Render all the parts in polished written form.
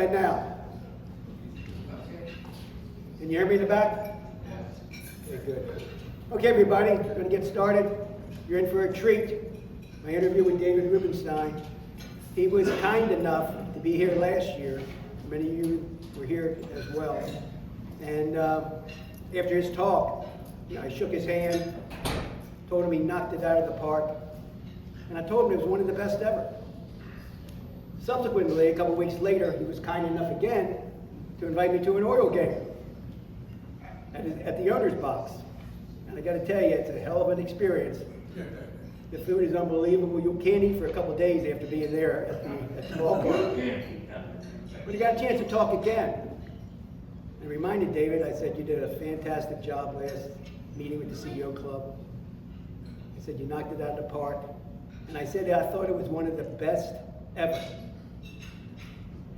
Right now. Can you hear me in the back? Okay, good. Okay, everybody, we're going to get started. You're in for a treat. My interview with David Rubenstein. He was kind enough to be here last year. Many of you were here as well. And after his talk, I shook his hand, told him he knocked it out of the park, and I told him it was one of the best ever. Subsequently, a couple weeks later, he was kind enough again to invite me to an oil game at the owner's box. And I got to tell you, it's a hell of an experience. The food is unbelievable. You can't eat for a couple days after being there at the ball game. But I got a chance to talk again. I reminded David, I said, you did a fantastic job last meeting with the CEO Club. I said, you knocked it out of the park. And I said, I thought it was one of the best ever.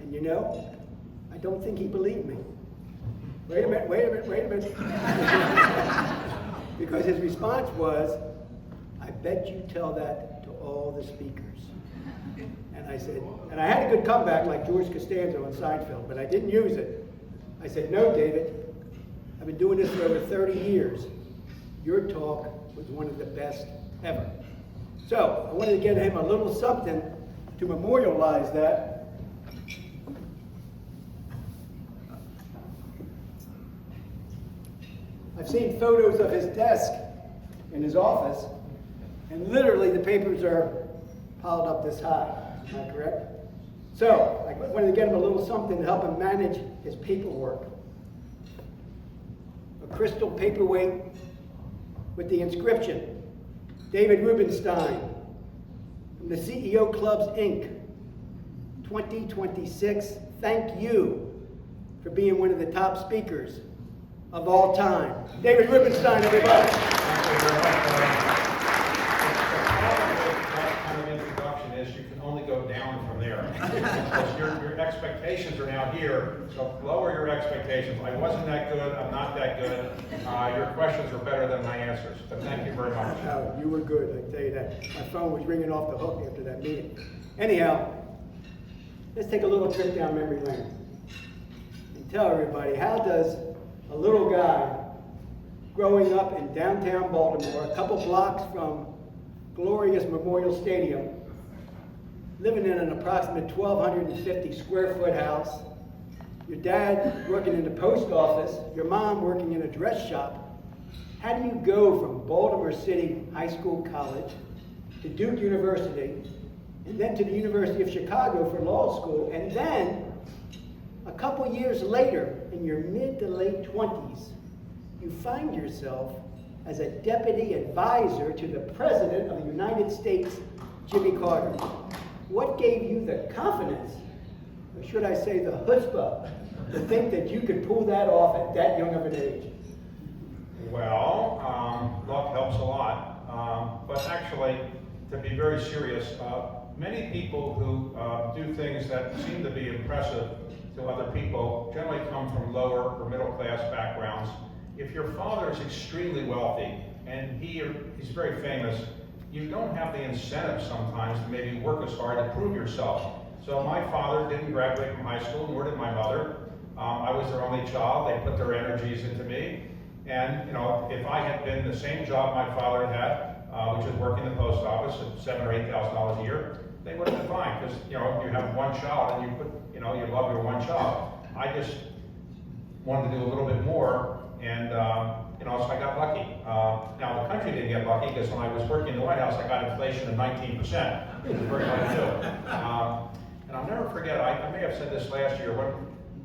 And you know, I don't think he believed me. Wait a minute. Because his response was, I bet you tell that to all the speakers. And I said, and I had a good comeback like George Costanza on Seinfeld, but I didn't use it. I said, no, David, I've been doing this for over 30 years. Your talk was one of the best ever. So I wanted to get him a little something to memorialize that. I've seen photos of his desk in his office, and literally the papers are piled up this high. Am I correct? So I wanted to get him a little something to help him manage his paperwork. A crystal paperweight with the inscription, David Rubenstein, from the CEO Clubs, Inc., 2026, thank you for being one of the top speakers of all time. David Rubenstein, everybody. Thank you very much. That kind of introduction is you can only go down from there. Because your expectations are now here, so lower your expectations. I wasn't that good, I'm not that good. Your questions were better than my answers, but thank you very much. No, you were good, I tell you that. My phone was ringing off the hook after that meeting. Anyhow, let's take a little trip down memory lane and tell everybody, how does a little guy growing up in downtown Baltimore, a couple blocks from glorious Memorial Stadium, living in an approximate 1,250 square foot house, your dad working in the post office, your mom working in a dress shop, how do you go from Baltimore City High School College to Duke University, and then to the University of Chicago for law school, and then a couple years later, in your mid to late 20s, you find yourself as a deputy advisor to the President of the United States, Jimmy Carter. What gave you the confidence, or should I say the chutzpah, to think that you could pull that off at that young of an age? Well, luck helps a lot, but actually, to be very serious, many people who do things that seem to be impressive to other people generally come from lower or middle class backgrounds. If your father is extremely wealthy and he's very famous, you don't have the incentive sometimes to maybe work as hard to prove yourself. So my father didn't graduate from high school, nor did my mother. I was their only child. They put their energies into me. And if I had been the same job my father had, which was working in the post office at $7,000 or $8,000 a year, they would have been fine, because you have one child and you love your one child. I just wanted to do a little bit more, and so I got lucky. Now the country didn't get lucky, because when I was working in the White House, I got inflation of 19%. It was very hard to do. And I'll never forget, I may have said this last year,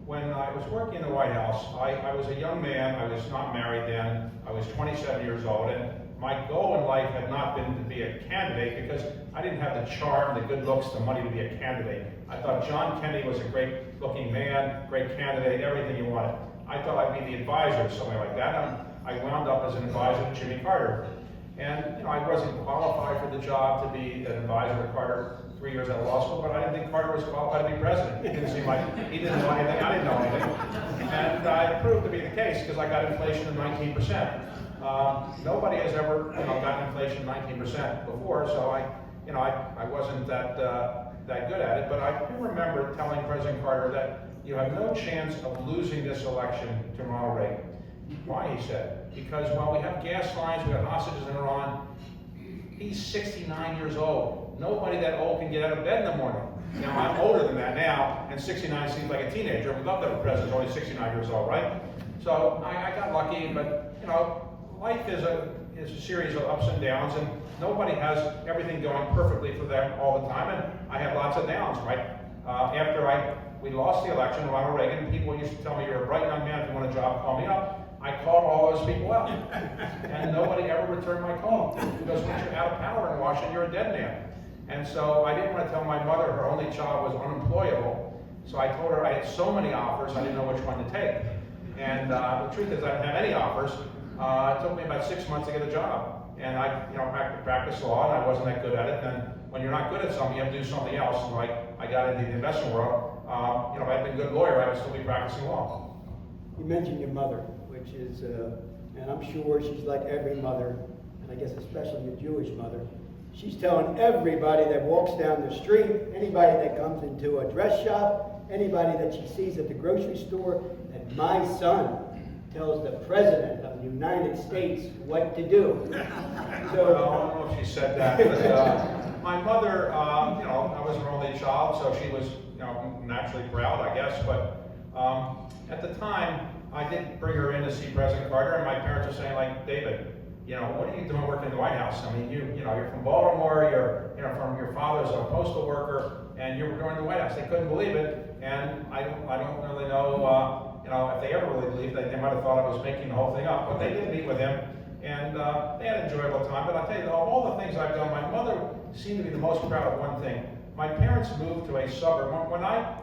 when I was working in the White House, I was a young man, I was not married then, I was 27 years old, and my goal in life had not been to be a candidate, because I didn't have the charm, the good looks, the money to be a candidate. I thought John Kennedy was a great looking man, great candidate, everything you wanted. I thought I'd be the advisor of somebody like that, and I wound up as an advisor to Jimmy Carter. And I wasn't qualified for the job to be an advisor to Carter 3 years out of law school, but I didn't think Carter was qualified to be president. It didn't seem like he didn't know anything, I didn't know anything. And it proved to be the case, because I got inflation of 19%. Nobody has ever gotten inflation 19% before, so I wasn't that good at it. But I do remember telling President Carter that you have no chance of losing this election to Ronald Reagan. Why, he said? Because while we have gas lines, we have hostages in Iran, he's 69 years old. Nobody that old can get out of bed in the morning. Now, I'm older than that now, and 69 seems like a teenager. We'd love to have a president who's only 69 years old, right? So I got lucky, but you know, life is a series of ups and downs, and nobody has everything going perfectly for them all the time, and I had lots of downs, right? After we lost the election, Ronald Reagan, people used to tell me, you're a bright young man, if you want a job, call me up. I called all those people up, and nobody ever returned my call, because once you're out of power in Washington, you're a dead man. And so I didn't want to tell my mother her only child was unemployable, so I told her I had so many offers, I didn't know which one to take. And the truth is I didn't have any offers. It took me about 6 months to get a job. And I practiced law, and I wasn't that good at it. And when you're not good at something, you have to do something else. And I got into the investment world. If I'd been a good lawyer, I would still be practicing law. You mentioned your mother, which is, and I'm sure she's like every mother, and I guess especially a Jewish mother. She's telling everybody that walks down the street, anybody that comes into a dress shop, anybody that she sees at the grocery store, that my son tells the President of the United States what to do. So, I don't know if she said that, but my mother, I was her only child, so she was, naturally proud, I guess. But at the time, I did bring her in to see President Carter, and my parents were saying, like, David, what are you doing working in the White House? I mean, you're from Baltimore, from your father's a postal worker, and you're going to the White House. They couldn't believe it, and I don't really know, if they ever really believed it. They might have thought I was making the whole thing up, but they did meet with him, and they had an enjoyable time. But I'll tell you, of all the things I've done, my mother seemed to be the most proud of one thing. My parents moved to a suburb. When I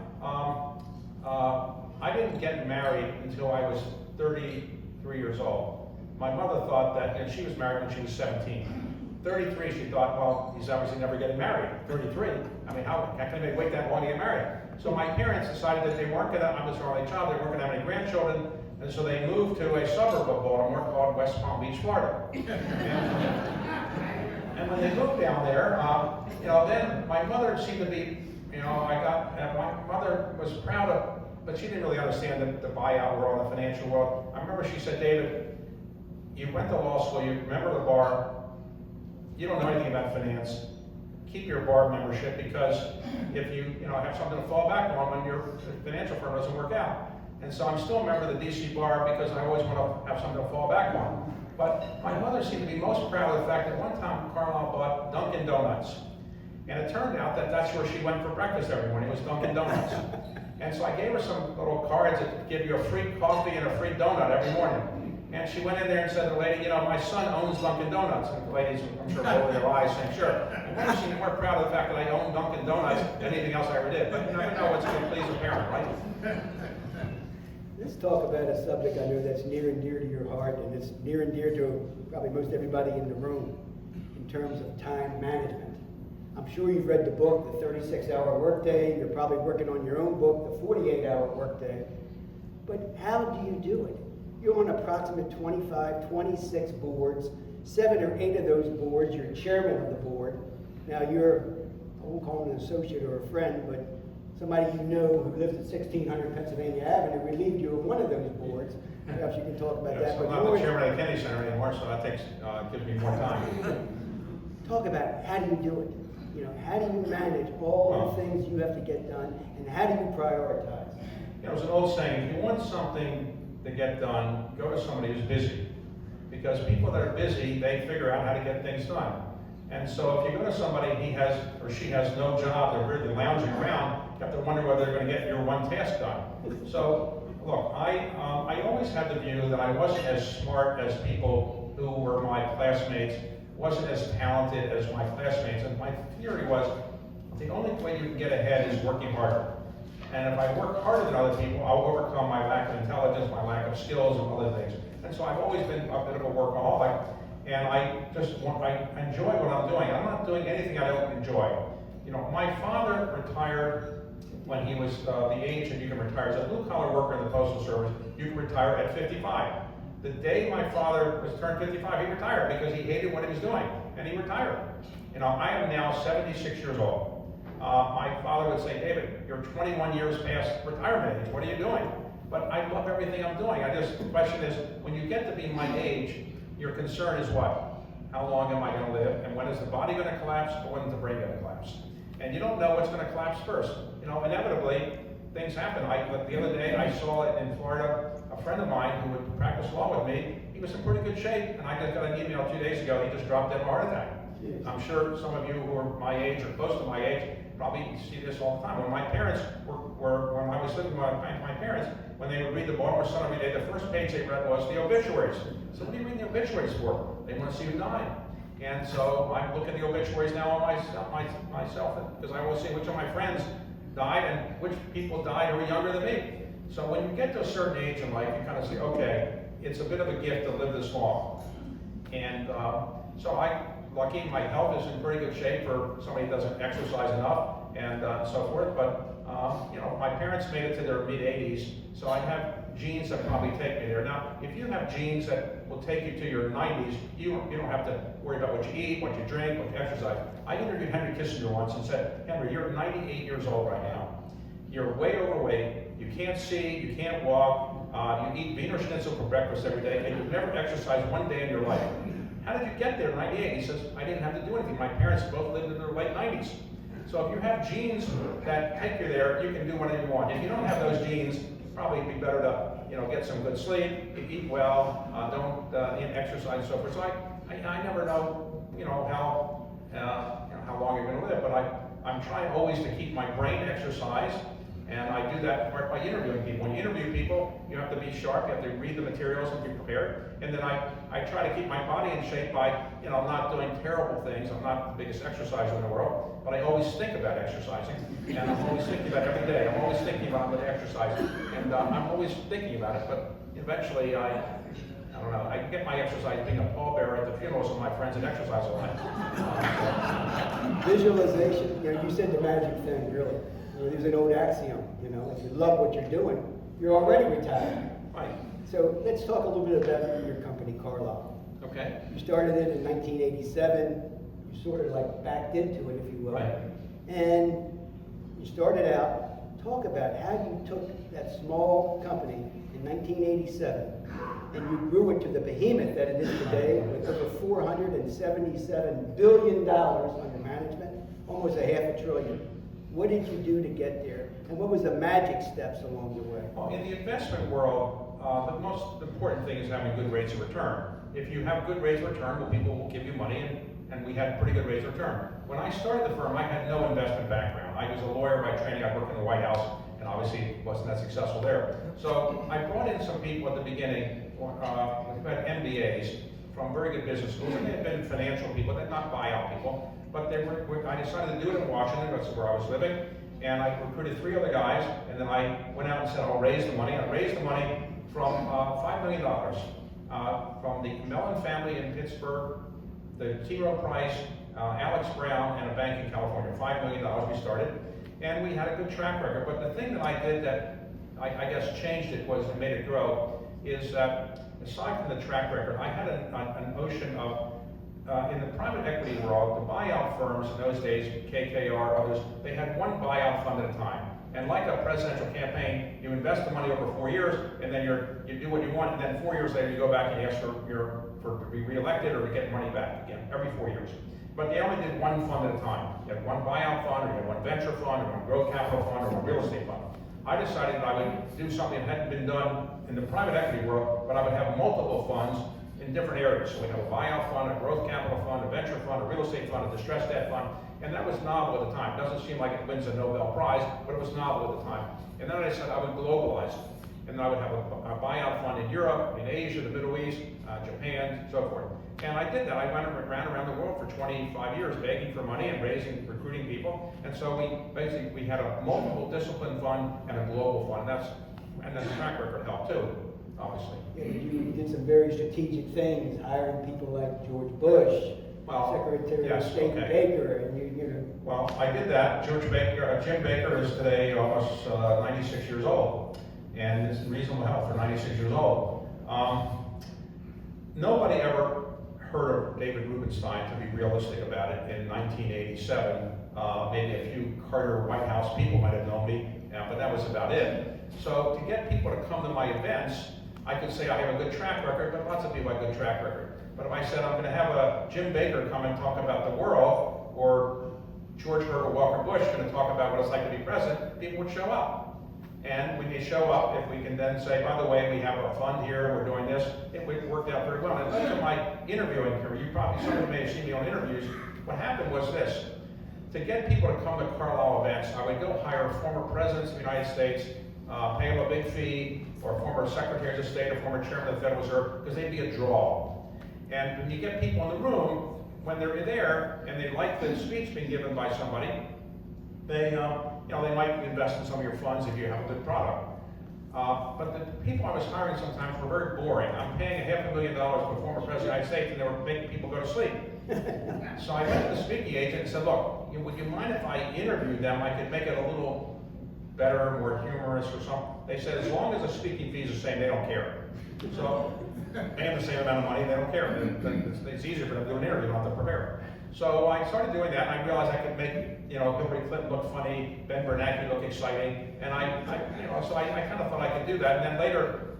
didn't get married until I was 33 years old. My mother thought that, and she was married when she was 17. 33, she thought, well, he's obviously never getting married. 33, I mean, how can they wait that long to get married? So my parents decided that they weren't going to, I was their only child, they weren't going to have any grandchildren, and so they moved to a suburb of Baltimore called West Palm Beach, Florida. And when they moved down there, then my mother seemed to be, my mother was proud of, but she didn't really understand the buyout world, the financial world. I remember she said, David, you went to law school, you remember the bar, you don't know anything about finance. Keep your bar membership, because if you have something to fall back on when your financial firm doesn't work out. And so I'm still a member of the DC bar because I always want to have something to fall back on. But my mother seemed to be most proud of the fact that one time Carlisle bought Dunkin' Donuts. And it turned out that that's where she went for breakfast every morning, was Dunkin' Donuts. And so I gave her some little cards that give you a free coffee and a free donut every morning. And she went in there and said to the lady, my son owns Dunkin' Donuts. And the ladies, I'm sure, rolled their eyes saying, sure. And then she was more proud of the fact that I own Dunkin' Donuts than anything else I ever did. But you never know what's going to please a parent, right? Let's talk about a subject I know that's near and dear to your heart, and it's near and dear to probably most everybody in the room, in terms of time management. I'm sure you've read the book, The 36-Hour Workday. You're probably working on your own book, The 48-Hour Workday. But how do you do it? You're on approximate 25, 26 boards. 7 or 8 of those boards, you're chairman of the board. Now you're, I won't call him an associate or a friend, but somebody you know who lives at 1600 Pennsylvania Avenue relieved you of one of those boards. Perhaps you can talk about that. So But I'm not the chairman of the Kennedy Center anymore, so that gives me more time. Talk about how do you do it? How do you manage all the things you have to get done, and how do you prioritize? There's an old saying, if you want something to get done, go to somebody who's busy. Because people that are busy, they figure out how to get things done. And so if you go to somebody, he has or she has no job, they're really lounging around, you have to wonder whether they're going to get your one task done. So, look, I always had the view that I wasn't as smart as people who were my classmates, wasn't as talented as my classmates, and my theory was the only way you can get ahead is working harder. And if I work harder than other people, I'll overcome my lack of intelligence, my lack of skills, and other things. And so I've always been a bit of a workaholic, and I enjoy what I'm doing. I'm not doing anything I don't enjoy. My father retired when he was the age that you can retire. As a blue-collar worker in the Postal Service, you can retire at 55. The day my father was turned 55, he retired because he hated what he was doing, and he retired. I am now 76 years old. my father would say, David, you're 21 years past retirement age. What are you doing? But I love everything I'm doing. The question is, when you get to be my age, your concern is what? How long am I going to live? And when is the body going to collapse, or when is the brain going to collapse? And you don't know what's going to collapse first. Inevitably, things happen. The other day, I saw it in Florida. A friend of mine who would practice law with me, he was in pretty good shape, and I just got an email 2 days ago, he just dropped dead of a heart attack. Jeez. I'm sure some of you who are my age or close to my age probably see this all the time. When my parents when I was living with my parents, when they would read the Baltimore Sun every day, the first page they read was the obituaries. So what are you reading the obituaries for? They want to see who died. And so I look at the obituaries now on myself, because I will see which of my friends died and which people died who were younger than me. So when you get to a certain age in life, you kind of say, okay, it's a bit of a gift to live this long. And so lucky, my health is in pretty good shape for somebody who doesn't exercise enough and so forth. But my parents made it to their mid-80s, so I have genes that probably take me there. Now, if you have genes that will take you to your 90s, you don't have to worry about what you eat, what you drink, what you exercise. I interviewed Henry Kissinger once and said, Henry, you're 98 years old right now. You're way overweight. You can't see. You can't walk. You eat Wiener Schnitzel for breakfast every day, and you've never exercised one day in your life. How did you get there, 98? He says, I didn't have to do anything. My parents both lived in their late 90s. So if you have genes that take you there, you can do whatever you want. If you don't have those genes, probably it'd be better to get some good sleep, eat well, don't exercise and so forth. So I never know how long you're going to live, but I'm trying always to keep my brain exercised. And I do that by interviewing people. When you interview people, you have to be sharp, you have to read the materials and be prepared. And then I try to keep my body in shape by, not doing terrible things. I'm not the biggest exerciser in the world, but I always think about exercising. And I'm always thinking about it every day. I'm always thinking about the exercise. And I'm always thinking about it, but eventually I don't know, I get my exercise being a pallbearer at the funerals of my friends and exercise a lot. Visualization, you said the magic thing, really. There's an old axiom, if you love what you're doing, you're already retired. Right. So let's talk a little bit about your company, Carlisle. Okay. You started it in 1987. You sort of backed into it, if you will. Right. And you started out, talk about how you took that small company in 1987 and you grew it to the behemoth that it is today with over $477 billion under management, almost $500 billion. What did you do to get there? And what was the magic steps along the way? Well, in the investment world, the most important thing is having good rates of return. If you have good rates of return, well, people will give you money, and we had pretty good rates of return. When I started the firm, I had no investment background. I was a lawyer by training. I worked in the White House, and obviously wasn't that successful there. So I brought in some people at the beginning who had MBAs from very good business schools, and they had been financial people, they're not buyout people. But I decided to do it in Washington, that's where I was living, and I recruited 3 other guys, and then I went out and said, I'll raise the money. I raised the money from $5 million from the Mellon family in Pittsburgh, the T. Rowe Price, Alex Brown, and a bank in California. $5 million we started, and we had a good track record. But the thing that I did that I guess changed it and made it grow is that aside from the track record, I had an ocean of in the private equity world, the buyout firms in those days, KKR, others, they had one buyout fund at a time. And like a presidential campaign, you invest the money over 4 years, and then you do what you want, and then 4 years later you go back and you ask for to be reelected or to get money back again, every 4 years. But they only did one fund at a time. You had one buyout fund, or you had one venture fund, or one growth capital fund, or one real estate fund. I decided that I would do something that hadn't been done in the private equity world, but I would have multiple funds in different areas. So we have a buyout fund, a growth capital fund, a venture fund, a real estate fund, a distressed debt fund, and that was novel at the time. It doesn't seem like it wins a Nobel Prize, but it was novel at the time. And then I said I would globalize it. And then I would have a buyout fund in Europe, in Asia, the Middle East, Japan, so forth. And I did that. I ran around the world for 25 years begging for money and recruiting people. And so we had a multiple discipline fund and a global fund. And then the track record helped too, obviously. Yeah, you did some very strategic things, hiring people like George Bush, Secretary of State Baker, and you know. Well, I did that. Jim Baker is today almost 96 years old, and is in reasonable health for 96 years old. Nobody ever heard of David Rubenstein, to be realistic about it, in 1987 Maybe a few Carter White House people might have known me, but that was about it. So to get people to come to my events, I could say I have a good track record, but lots of people have a good track record. But if I said I'm going to have a Jim Baker come and talk about the world, or George Herbert Walker Bush going to talk about what it's like to be president, people would show up. And when they show up, if we can then say, by the way, we have a fund here, we're doing this, it worked out very well. And it led to my interviewing career. Some of you may have seen me on interviews. What happened was this. To get people to come to Carlisle events, I would go hire former presidents of the United States, pay them a big fee, or former secretaries of state, or former chairman of the Federal Reserve, because they'd be a draw. And when you get people in the room, when they're there and they like the speech being given by somebody, they might invest in some of your funds if you have a good product. But the people I was hiring sometimes were very boring. I'm paying $500,000 to a former president of the United States, and they were making people go to sleep. So I went to the speaking agent and said, look, would you mind if I interviewed them? I could make it a little better, more humorous or something. They said, as long as the speaking fee is the same, they don't care. So pay them the same amount of money, they don't care. It's easier for them to do an interview, not to prepare. So I started doing that, and I realized I could make, Hillary Clinton look funny, Ben Bernanke look exciting, and so I kind of thought I could do that. And then later,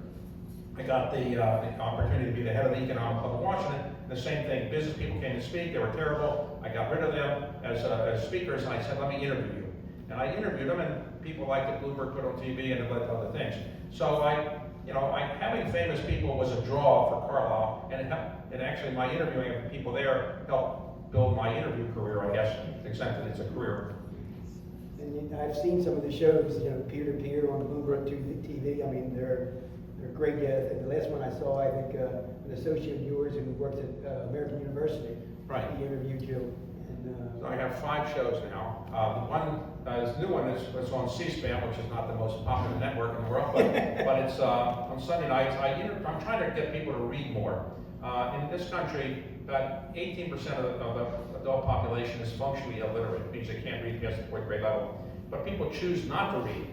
I got the opportunity to be the head of the Economic Club of Washington. The same thing, business people came to speak, they were terrible. I got rid of them as speakers, and I said, let me interview you. And I interviewed them, and people liked it. Bloomberg put on TV, and it led to other things. So having famous people was a draw for Carlisle, and actually my interviewing of people there helped build my interview career, I guess, to the extent that it's a career. And I've seen some of the shows, peer-to-peer on Bloomberg TV. I mean, they're great. The last one I saw, I think, an associate of yours who works at American University. Right. He interviewed you. So I have 5 shows now. This new one is on C-SPAN, which is not the most popular network in the world, but it's on Sunday nights. I'm trying to get people to read more. In this country, about 18% of the adult population is functionally illiterate. It means they can't read past the 4th grade level. But people choose not to read.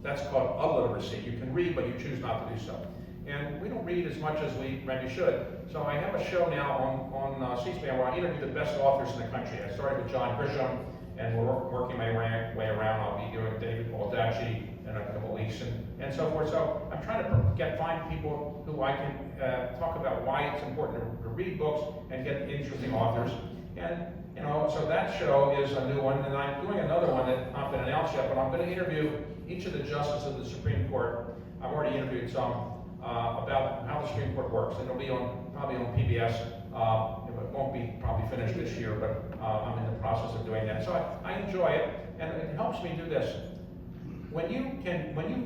That's called illiteracy. You can read, but you choose not to do so. And we don't read as much as we maybe should. So I have a show now on C-SPAN where I interview the best authors in the country. I started with John Grisham, and we're working my way around. I'll be doing David Baldacci in a couple of weeks, and so forth. So I'm trying to find people who I can talk about why it's important to read books and get interesting authors. And so that show is a new one, and I'm doing another one that's not been announced yet, but I'm going to interview each of the justices of the Supreme Court. I've already interviewed some about how the Supreme Court works, and it'll be probably on PBS. It won't be probably finished this year, but I'm in the process of doing that. So I enjoy it, and it helps me do this. When you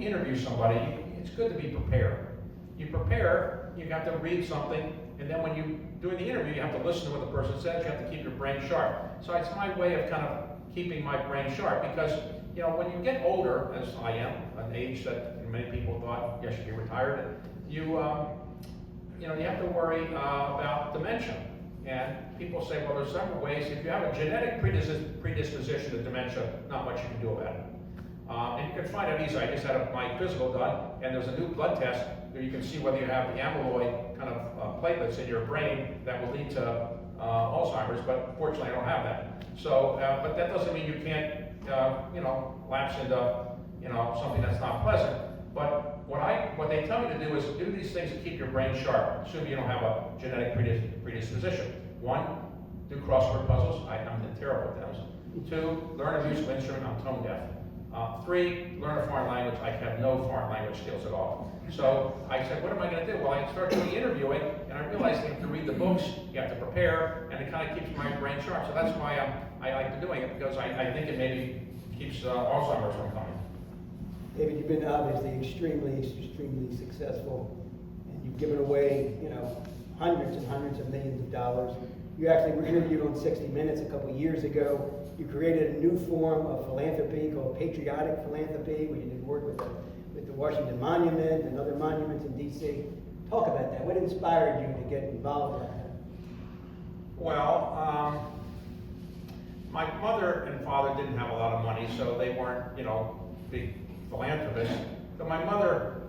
interview somebody, it's good to be prepared. You prepare, you have to read something, and then when you're doing the interview, you have to listen to what the person says. You have to keep your brain sharp. So it's my way of kind of keeping my brain sharp, because when you get older, as I am, an age that many people thought, yes, you'd be retired, you have to worry about dementia. And people say, well, there's several ways. If you have a genetic predisposition to dementia, not much you can do about it. And you can find out easily. I just had my physical done, and there's a new blood test where you can see whether you have the amyloid kind of platelets in your brain that will lead to Alzheimer's, but fortunately I don't have that. So, but that doesn't mean you can't, lapse into, something that's not pleasant. But what they tell you to do is do these things to keep your brain sharp, assuming you don't have a genetic predisposition. 1, do crossword puzzles. I'm terrible at those. 2, learn a musical instrument. I'm tone deaf. 3, learn a foreign language. I have no foreign language skills at all. So I said, what am I going to do? Well, I started doing interviewing, and I realized you have to read the books, you have to prepare, and it kind of keeps my brain sharp. So that's why I like doing it, because I think it maybe keeps Alzheimer's from coming. David, you've been obviously extremely successful, and you've given away, hundreds and hundreds of millions of dollars. You actually were interviewed on 60 Minutes a couple of years ago. You created a new form of philanthropy called patriotic philanthropy, where you did work with the Washington Monument and other monuments in D.C. Talk about that. What inspired you to get involved in that? Well, my mother and father didn't have a lot of money, so they weren't, big philanthropists. But my mother,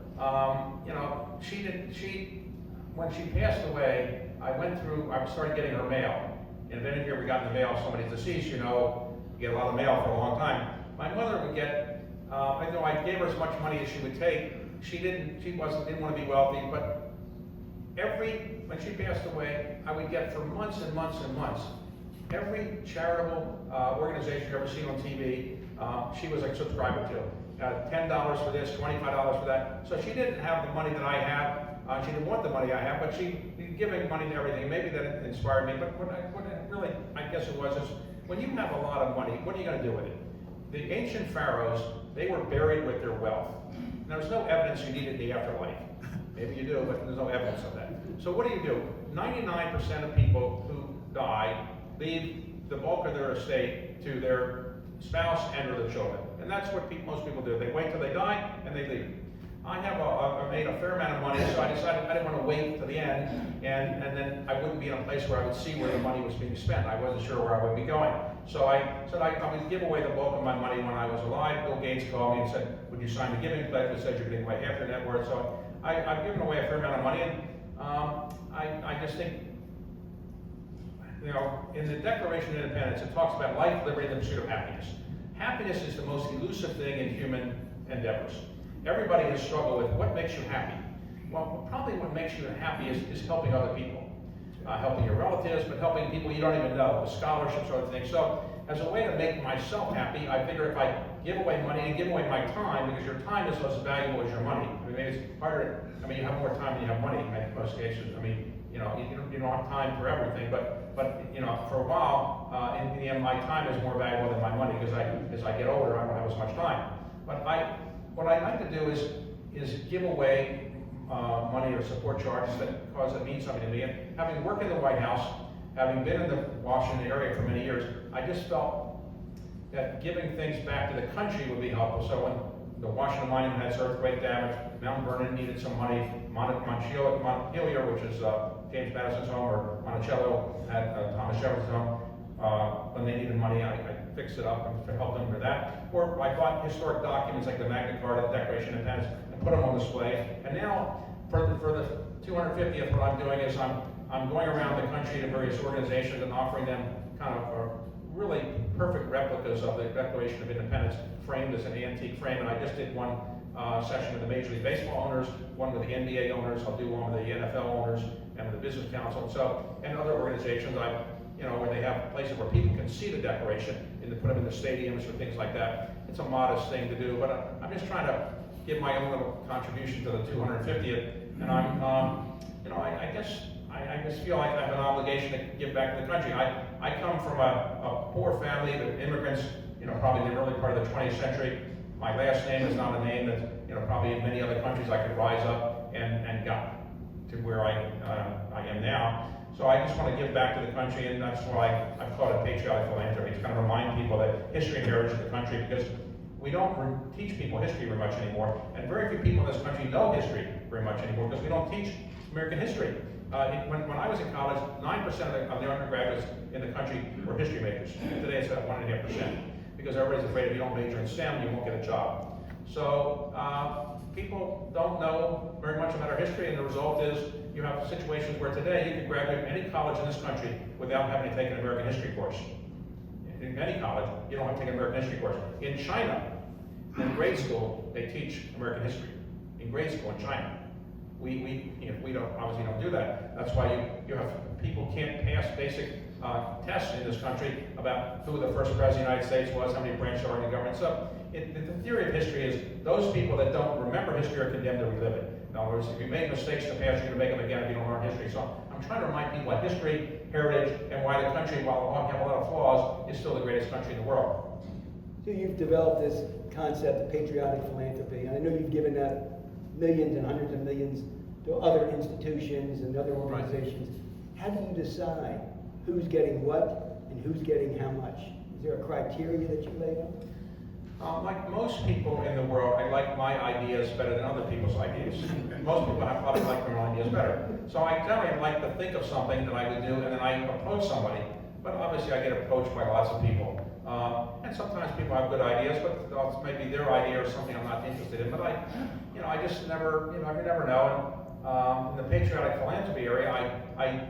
when she passed away, I started getting her mail. And if any of you ever got in the mail, somebody's deceased, you get a lot of mail for a long time. My mother would get, I know I gave her as much money as she would take. She didn't want to be wealthy, but when she passed away, I would get for months and months and months, every charitable organization you ever seen on TV, she was a subscriber to. $10 for this, $25 for that. So she didn't have the money that I have. She didn't want the money I have, but she giving money to everything. Maybe that inspired me. But what really, I guess it was, is when you have a lot of money, what are you going to do with it? The ancient pharaohs, they were buried with their wealth. And there's no evidence you need it in the afterlife. Maybe you do, but there's no evidence of that. So what do? 99% of people who die leave the bulk of their estate to their spouse and or their children. And that's what most people do. They wait till they die and they leave. I made a fair amount of money, so I decided I didn't want to wait to the end, and then I wouldn't be in a place where I would see where the money was being spent. I wasn't sure where I would be going. So I said I would give away the bulk of my money when I was alive. Bill Gates called me and said, would you sign the giving pledge that says you're giving away half your net worth? So I've given away a fair amount of money, and I just think, in the Declaration of Independence, it talks about life, liberty, and the pursuit of happiness. Happiness is the most elusive thing in human endeavors. Everybody has struggled with what makes you happy. Well, probably what makes you happy is helping other people. Helping your relatives, but helping people you don't even know, with scholarships or other things. So, as a way to make myself happy, I figure if I give away money and give away my time, because your time is less valuable as your money. I mean, it's harder. I mean, you have more time than you have money in most cases. I mean, you don't have time for everything, but for a while, in the end, my time is more valuable than my money, because as I get older, I don't have as much time. But what I like to do is give away money or support charges that mean something to me. And having worked in the White House, having been in the Washington area for many years, I just felt that giving things back to the country would be helpful. So when the Washington Monument had earthquake damage, Mount Vernon needed some money, Montpelier, which is James Madison's home, or Monticello had Thomas Jefferson's home, when they needed money, I fixed it up and helped them with that. Or I bought historic documents like the Magna Carta, the Declaration of Independence, and put them on display. And now, for the 250th, what I'm doing is I'm going around the country to various organizations and offering them kind of really perfect replicas of the Declaration of Independence, framed as an antique frame. And I just did one session with the Major League Baseball owners, one with the NBA owners. I'll do one with the NFL owners and with the Business Council, and other organizations. Where they have places where people can see the Declaration, and to put them in the stadiums or things like that. It's a modest thing to do, but I'm just trying to give my own little contribution to the 250th, and I just feel like I have an obligation to give back to the country. I come from a poor family, the immigrants, probably in the early part of the 20th century. My last name is not a name that, probably in many other countries I could rise up and got to where I am now. So I just want to give back to the country, and that's why I've called it patriotic philanthropy, to kind of remind people that history and heritage of the country, because we don't teach people history very much anymore, and very few people in this country know history very much anymore, because we don't teach American history. When I was in college, 9% of the undergraduates in the country were history majors. And today it's about 1.5%, because everybody's afraid if you don't major in STEM, you won't get a job. So people don't know very much about our history, and the result is you have situations where today you can graduate from any college in this country without having to take an American history course. In any college, you don't have to take an American history course. In China, in grade school, they teach American history. In grade school in China. We obviously don't do that. That's why you have people can't pass basic tests in this country about who the first president of the United States was, how many branches are in the government. So the theory of history is those people that don't remember history are condemned to relive it. In other words, if you made mistakes in the past, you're going to make them again if you don't learn history. So I'm trying to remind people that history, heritage, and why the country, while we have a lot of flaws, is still the greatest country in the world. So you've developed this concept of patriotic philanthropy, and I know you've given that millions and hundreds of millions to other institutions and other organizations. Right. How do you decide who's getting what and who's getting how much? Is there a criteria that you lay out? Like most people in the world, I like my ideas better than other people's ideas. Most people probably like their own ideas better. So I generally like to think of something that I would do, and then I approach somebody. But obviously I get approached by lots of people. And sometimes people have good ideas, but maybe their idea or something I'm not interested in. But I just never, you never know. And in the patriotic philanthropy area, I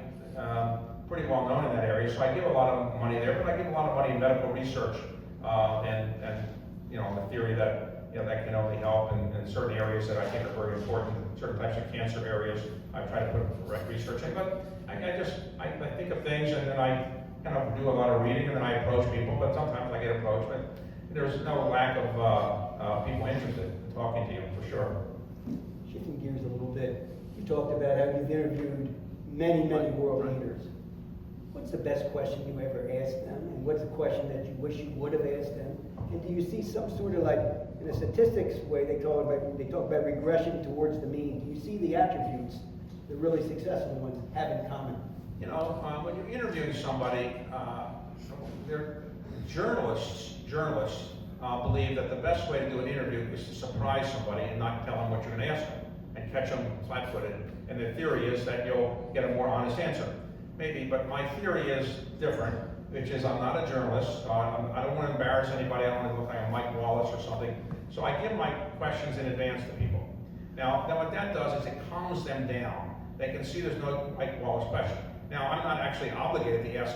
pretty well known in that area, so I give a lot of money there, but I give a lot of money in medical research and you know, the theory that, you know, that can only help in certain areas that I think are very important, certain types of cancer areas. I try to put research in, but I think of things and then I kind of do a lot of reading and then I approach people, but sometimes I get approached, but there's no lack of people interested in talking to you, for sure. Shifting gears a little bit, you talked about how you've interviewed many world leaders. What's the best question you ever asked them, and what's the question that you wish you would have asked them? And do you see some sort of, like, in a statistics way, they talk about regression towards the mean. Do you see the attributes the really successful ones have in common? You know, when you're interviewing somebody, journalists believe that the best way to do an interview is to surprise somebody and not tell them what you're going to ask them and catch them flat-footed. And the theory is that you'll get a more honest answer. Maybe, but my theory is different, which is I'm not a journalist. I don't want to embarrass anybody. I don't want to look like a Mike Wallace or something. So I give my questions in advance to people. Now what that does is it calms them down. They can see there's no Mike Wallace question. Now, I'm not actually obligated to ask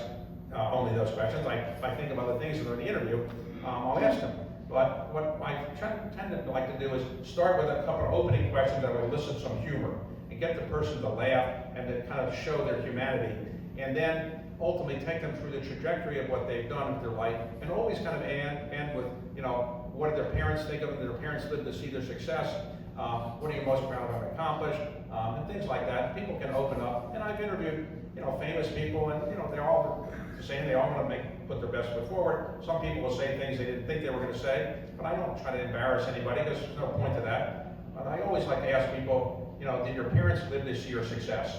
only those questions. If I think of other things that are in the interview, I'll ask them. But what I tend to like to do is start with a couple of opening questions that will elicit some humor and get the person to laugh and to kind of show their humanity. And then ultimately take them through the trajectory of what they've done with their life, and always kind of end with, you know, what did their parents think of them? Did their parents live to see their success? What are you most proud of having accomplished? And things like that. People can open up, and I've interviewed, you know, famous people, and you know, they're all the same. They all want to put their best foot forward. Some people will say things they didn't think they were going to say, but I don't try to embarrass anybody because there's no point to that. But I always like to ask people, you know, did your parents live to see your success?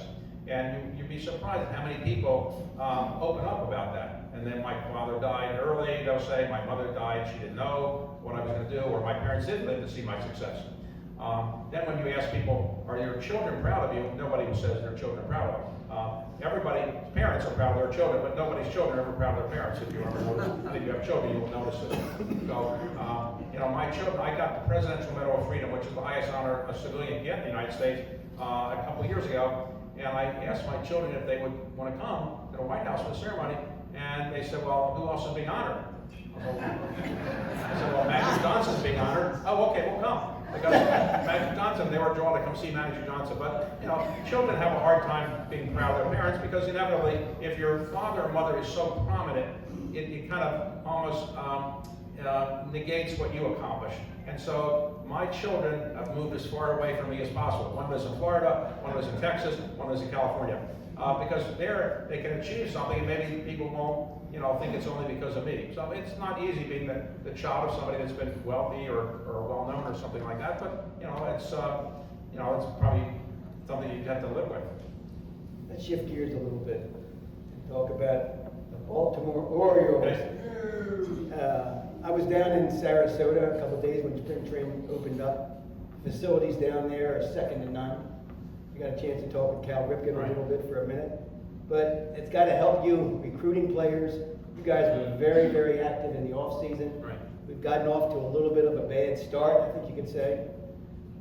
And you'd be surprised at how many people open up about that. And then my father died early, they'll say, my mother died, she didn't know what I was going to do, or my parents did live to see my success. Then when you ask people, are your children proud of you? Nobody says their children are proud of them. Everybody's parents are proud of their children, but nobody's children are ever proud of their parents. If you ever notice, if you have children, you'll notice it. So, you know, my children, I got the Presidential Medal of Freedom, which is the highest honor a civilian can get in the United States, a couple of years ago. And I asked my children if they would want to come to the White House for the ceremony, and they said, well, who else is being honored? I said, well, Magic Johnson's being honored. Oh, okay, we'll come. Because Magic Johnson, they were drawn to come see Magic Johnson. But, you know, children have a hard time being proud of their parents because inevitably, if your father or mother is so prominent, it kind of almost negates what you accomplished. And so my children have moved as far away from me as possible. One lives in Florida, one lives in Texas, one lives in California. Because there they can achieve something and maybe people won't, you know, think it's only because of me. So it's not easy being the child of somebody that's been wealthy or well known or something like that, but you know, it's probably something you have to live with. Let's shift gears a little bit and talk about the Baltimore Orioles. I was down in Sarasota a couple of days when spring training opened up. Facilities down there are second to none. We got a chance to talk with Cal Ripken a little bit for a minute. But it's got to help you recruiting players. You guys were very active in the off season. Right. We've gotten off to a little bit of a bad start, I think you could say.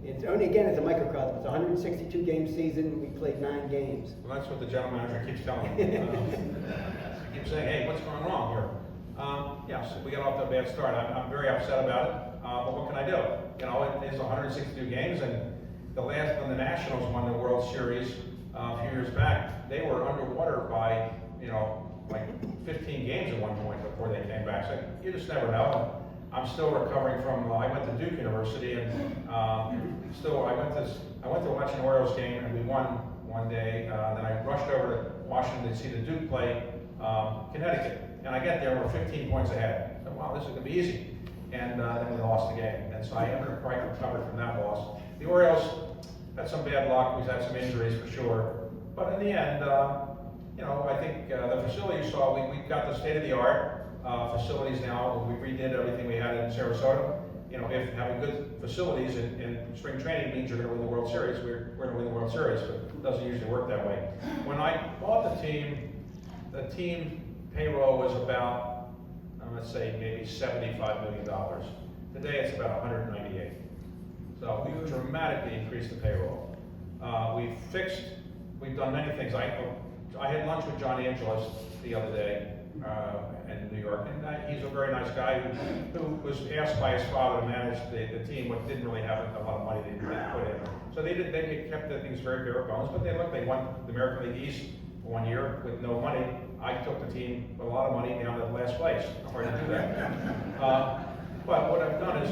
It's only, again, it's a microcosm. It's a 162 game season. We played 9 games. Well, that's what the general manager keeps telling me. He keeps saying, hey, what's going wrong here? Yes, we got off to a bad start. I'm very upset about it, but what can I do? You know, it is 162 games, and the last when the Nationals won the World Series a few years back, they were underwater by, you know, like 15 games at one point before they came back. So you just never know. I'm still recovering from. I went to Duke University, and still I went to watch an Orioles game, and we won one day. Then I rushed over to Washington to see the Duke play Connecticut. And I get there, we're 15 points ahead. I said, wow, this is going to be easy. And then we lost the game. And so I haven't quite recovered from that loss. The Orioles had some bad luck. We've had some injuries for sure. But in the end, you know, I think the facility you saw, we got the state-of-the-art facilities now. We redid everything we had in Sarasota. You know, if having good facilities in spring training means you're going to win the World Series, we're going to win the World Series, but it doesn't usually work that way. When I bought the team payroll was about, let's say, maybe $75 million. Today it's about 198. So we've dramatically increased the payroll. We've done many things. I had lunch with John Angelos the other day, in New York, and he's a very nice guy who was asked by his father to manage the team, but didn't really have a lot of money to put in. So they kept the things very bare bones, but they won the American League East 1 year with no money. I took the team with a lot of money down to last place. I'm hard to do that. But what I've done is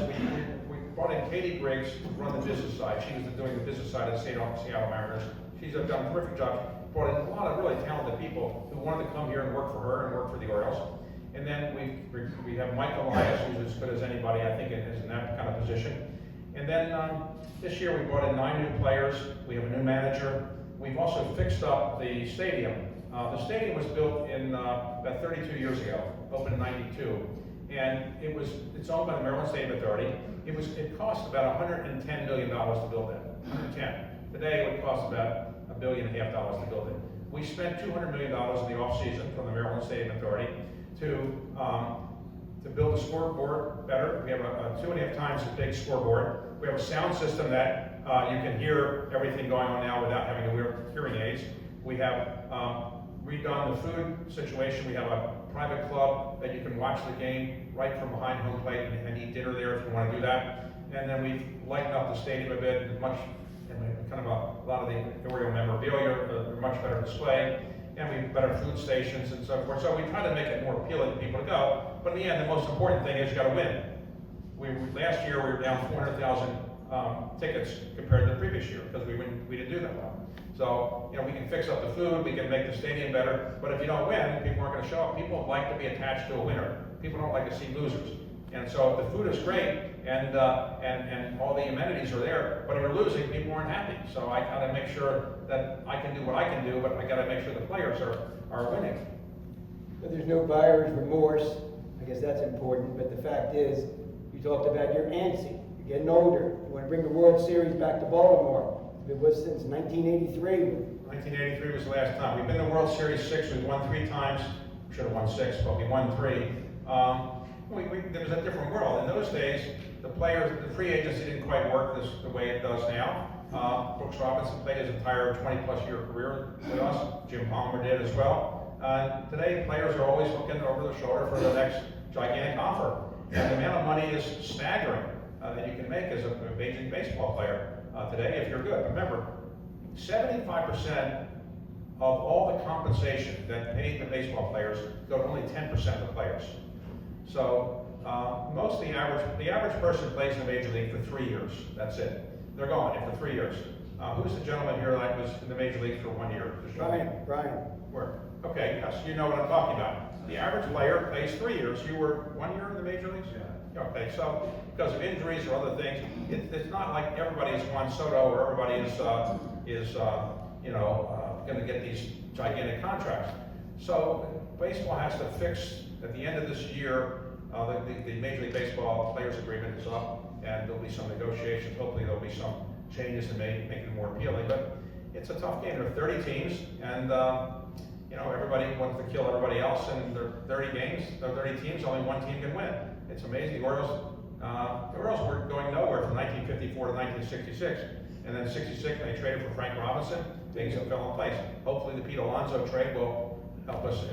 we brought in Katie Griggs to run the business side. She was doing the business side of the Seattle Mariners. She's done a terrific job. Brought in a lot of really talented people who wanted to come here and work for her and work for the Orioles. And then we have Mike Elias, who's as good as anybody, I think, is in that kind of position. And then this year we brought in 9 new players. We have a new manager. We've also fixed up the stadium. The stadium was built in about 32 years ago, opened in '92. And it's owned by the Maryland Stadium Authority. It cost about $110 million to build that. 110. Today it would cost about $1.5 billion to build it. We spent $200 million in the off season from the Maryland Stadium Authority to build a scoreboard better. We have a 2.5 times as big scoreboard. We have a sound system that you can hear everything going on now without having to wear hearing aids. We have redone the food situation. We have a private club that you can watch the game right from behind home plate and eat dinner there if you want to do that. And then we've lightened up the stadium a bit, and kind of a lot of the Oriole memorabilia, a much better display, and we have better food stations and so forth. So we try to make it more appealing for people to go. But in the end, the most important thing is you got to win. Last year we were down 400,000 tickets compared to the previous year because we didn't do that well. So we can fix up the food, we can make the stadium better, but if you don't win, people aren't going to show up. People like to be attached to a winner. People don't like to see losers. And so if the food is great and all the amenities are there, but if you're losing, people aren't happy. So I got to make sure that I can do what I can do, but I got to make sure the players are winning. But there's no buyer's remorse. I guess that's important. But the fact is, you talked about you're antsy. You're getting older. You want to bring the World Series back to Baltimore. It was since 1983. 1983 was the last time. We've been to World Series 6. We won 3 times. Should have won 6, but we won 3. There was a different world. In those days, the free agency didn't quite work the way it does now. Brooks Robinson played his entire 20-plus year career with us. Jim Palmer did as well. Today, players are always looking over their shoulder for the next gigantic offer. And the amount of money is staggering that you can make as a Major League Baseball player today if you're good. Remember, 75% of all the compensation that paid the baseball players go to only 10% of the players. So the average person plays in the Major League for 3 years. That's it. They're gone after 3 years. Who's the gentleman here that was in the Major League for 1 year? Brian. Where? Okay, yes, you know what I'm talking about. The average player plays 3 years. You were 1 year in the Major Leagues? Yeah. Okay, so because of injuries or other things, it's not like everybody is Juan Soto or everybody is going to get these gigantic contracts. So baseball has to fix at the end of this year. The Major League Baseball Players Agreement is up, and there'll be some negotiations. Hopefully, there'll be some changes to make it more appealing. But it's a tough game. There are 30 teams, and everybody wants to kill everybody else. And there are 30 games, there are 30 teams. Only one team can win. It's amazing. The Orioles were going nowhere from 1954 to 1966, and then 66 when they traded for Frank Robinson, things fell in place. Hopefully, the Pete Alonso trade will help us,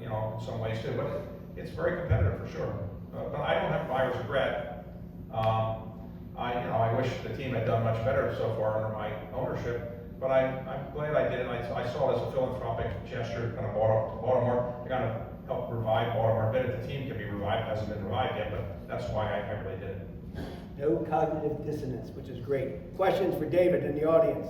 in some ways too. But it's very competitive for sure. But I don't have buyer's regret. I wish the team had done much better so far under my ownership. But I'm glad I did it. I saw it as a philanthropic gesture, kind of Baltimore, to kind of help revive Baltimore a bit. If the team can be revived, it hasn't been revived yet, but that's why I really did it. No cognitive dissonance, which is great. Questions for David in the audience?